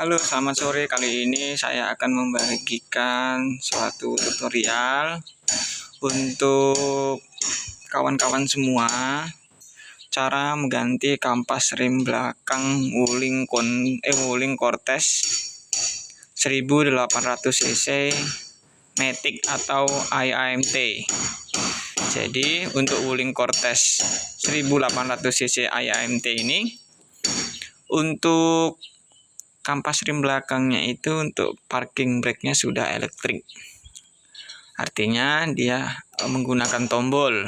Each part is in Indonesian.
Halo, selamat sore. Kali ini saya akan membagikan suatu tutorial untuk kawan-kawan semua, cara mengganti kampas rem belakang Wuling Cortez 1800 cc Matic atau IAMT. Jadi untuk Wuling Cortez 1800 cc IAMT ini, untuk kampas rem belakangnya itu untuk parking brake-nya sudah elektrik. Artinya dia menggunakan tombol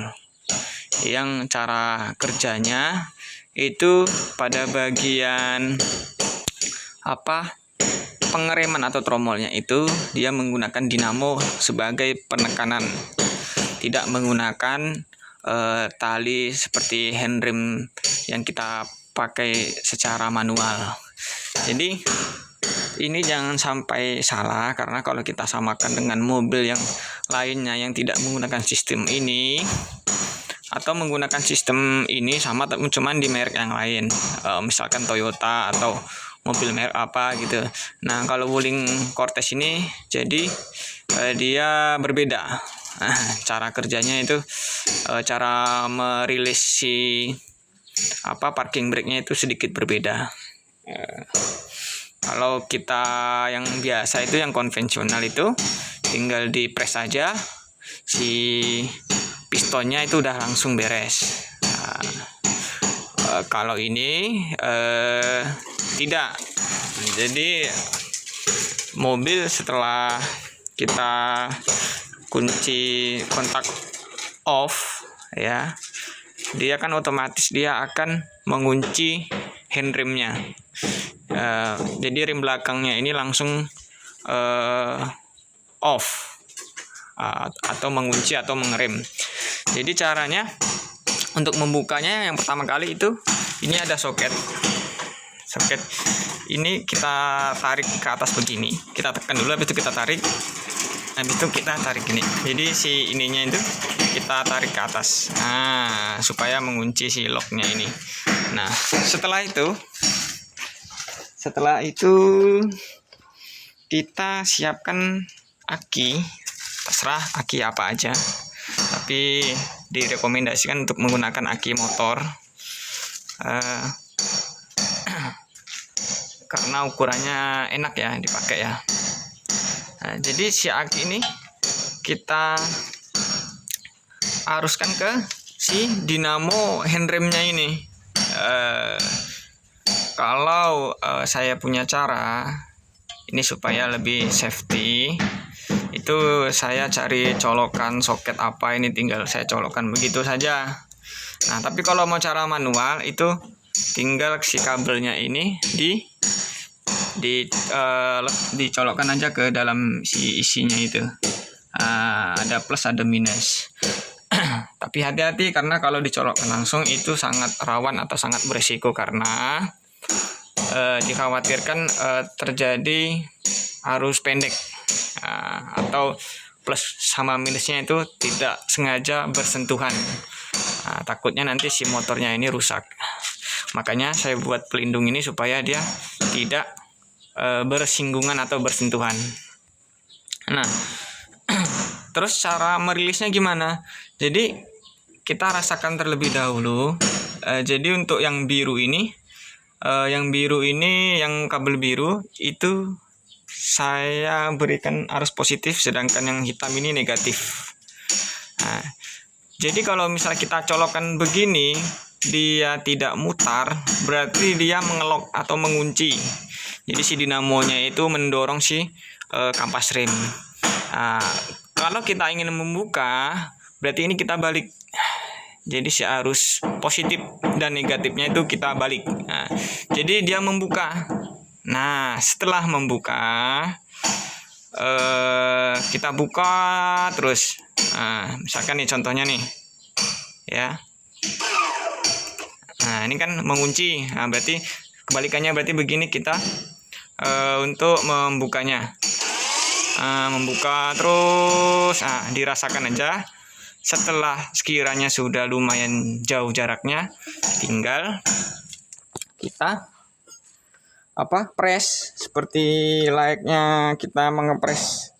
yang cara kerjanya itu pada bagian pengereman atau tromolnya itu dia menggunakan dinamo sebagai penekanan, tidak menggunakan tali seperti handrem yang kita pakai secara manual. Jadi ini jangan sampai salah, karena kalau kita samakan dengan mobil yang lainnya yang tidak menggunakan sistem ini atau menggunakan sistem ini sama tapi cuman di merek yang lain, misalkan Toyota atau mobil merek apa gitu. Nah, kalau Wuling Cortez ini jadi dia berbeda. Cara kerjanya itu cara merilis si parking brake-nya itu sedikit berbeda. Kalau kita yang biasa itu, yang konvensional itu tinggal di press saja, si pistonnya itu udah langsung beres. Kalau ini tidak. Jadi mobil setelah kita kunci kontak off ya, dia kan otomatis dia akan mengunci handremnya. Jadi rem belakangnya ini langsung off atau mengunci atau mengerem. Jadi caranya untuk membukanya yang pertama kali itu, ini ada soket ini kita tarik ke atas begini, kita tekan dulu, habis itu kita tarik, habis itu kita tarik ini. Jadi si ininya itu kita tarik ke atas, supaya mengunci si locknya ini. Nah, setelah itu kita siapkan aki, terserah aki apa aja, tapi direkomendasikan untuk menggunakan aki motor karena ukurannya enak ya dipakai ya. Nah, jadi si aki ini kita aruskan ke si dinamo handremnya ini. Kalau saya punya cara ini supaya lebih safety, itu saya cari colokan soket apa, ini tinggal saya colokkan begitu saja. Nah, tapi kalau mau cara manual itu tinggal si kabelnya ini dicolokkan aja ke dalam si isinya itu. Ada plus ada minus. Tapi hati-hati, karena kalau dicolokkan langsung itu sangat rawan atau sangat berisiko, karena dikhawatirkan terjadi arus pendek, atau plus sama minusnya itu tidak sengaja bersentuhan. Takutnya nanti si motornya ini rusak. Makanya saya buat pelindung ini supaya dia tidak bersinggungan atau bersentuhan. Nah, terus cara merilisnya gimana? Jadi kita rasakan terlebih dahulu. Jadi untuk yang biru ini, yang kabel biru itu saya berikan arus positif, sedangkan yang hitam ini negatif. Nah, jadi kalau misalnya kita colokkan begini, dia tidak mutar, berarti dia mengelok atau mengunci. Jadi si dinamonya itu mendorong si kampas rem. Kalau kita ingin membuka, berarti ini kita balik. Jadi si arus positif dan negatifnya itu kita balik. Jadi dia membuka. Nah, setelah membuka, kita buka terus. Misalkan nih contohnya nih, ya. Nah, ini kan mengunci. Berarti kebalikannya, berarti begini kita untuk membukanya. Membuka terus, dirasakan aja. Setelah sekiranya sudah lumayan jauh jaraknya, tinggal kita press seperti layaknya kita mengepres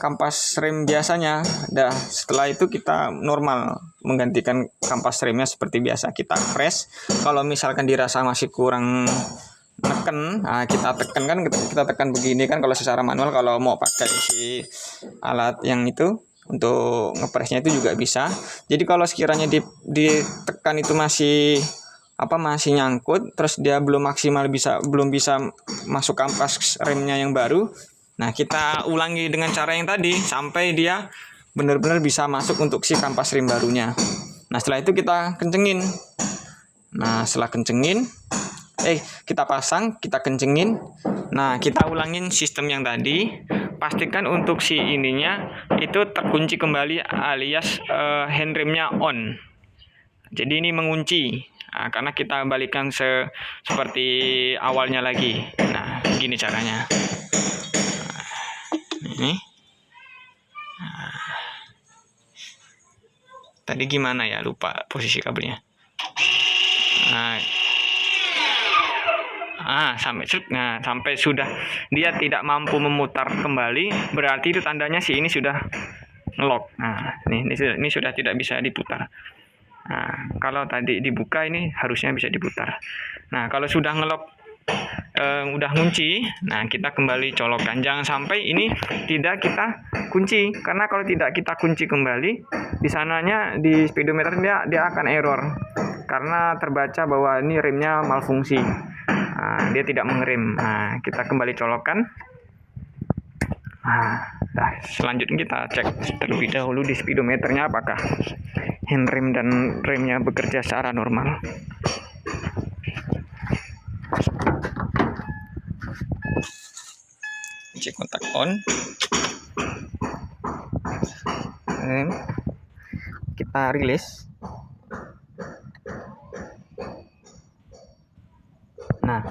kampas rem biasanya. Setelah itu kita normal menggantikan kampas remnya seperti biasa, kita press. Kalau misalkan dirasa masih kurang neken, kita tekan kan, kita tekan begini kan kalau secara manual. Kalau mau pakai si alat yang itu untuk ngepresnya itu juga bisa. Jadi kalau sekiranya ditekan itu masih nyangkut, terus dia belum maksimal, belum bisa masuk kampas remnya yang baru, nah kita ulangi dengan cara yang tadi sampai dia benar-benar bisa masuk untuk si kampas rem barunya. Nah setelah itu kita kencengin. Nah setelah kencengin, kita pasang, kita kencengin. Nah kita ulangin sistem yang tadi. Pastikan untuk si ininya itu terkunci kembali alias handremnya on. Jadi ini mengunci. Karena kita balikan seperti awalnya lagi. Nah gini caranya. Ini. Tadi gimana ya, lupa posisi kabelnya. Sampai sudah dia tidak mampu memutar kembali, berarti itu tandanya si ini sudah ngelock. Nah, ini sudah tidak bisa diputar. Nah, kalau tadi dibuka ini harusnya bisa diputar. Nah, kalau sudah ngelock, udah kunci, nah kita kembali colokkan. Jangan sampai ini tidak kita kunci, karena kalau tidak kita kunci kembali, di sananya di speedometer dia akan error karena terbaca bahwa ini remnya malfungsi. Dia tidak mengerem. Nah, kita kembali colokkan. Selanjutnya kita cek terlebih dahulu di speedometernya apakah handrem dan remnya bekerja secara normal. Cek kontak on. Kita rilis. Nah,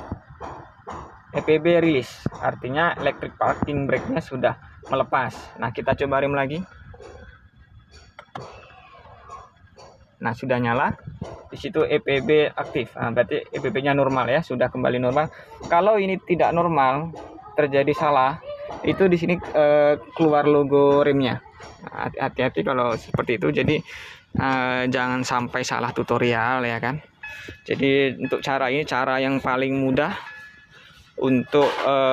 EPB rilis, artinya electric parking brake-nya sudah melepas. Nah, kita coba rem lagi. Nah, sudah nyala. Di situ EPB aktif. Berarti EPB-nya normal ya, sudah kembali normal. Kalau ini tidak normal, terjadi salah, itu di sini keluar logo remnya. Hati-hati kalau seperti itu. Jadi jangan sampai salah tutorial ya kan. Jadi untuk cara ini cara yang paling mudah untuk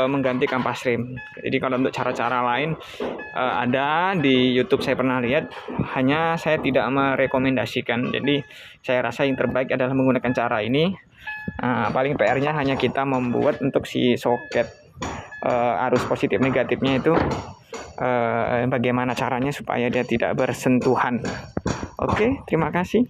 mengganti kampas rem. Jadi kalau untuk cara-cara lain ada di YouTube, saya pernah lihat, hanya saya tidak merekomendasikan. Jadi saya rasa yang terbaik adalah menggunakan cara ini. Paling PR-nya hanya kita membuat untuk si soket arus positif negatifnya itu bagaimana caranya supaya dia tidak bersentuhan. Oke, terima kasih.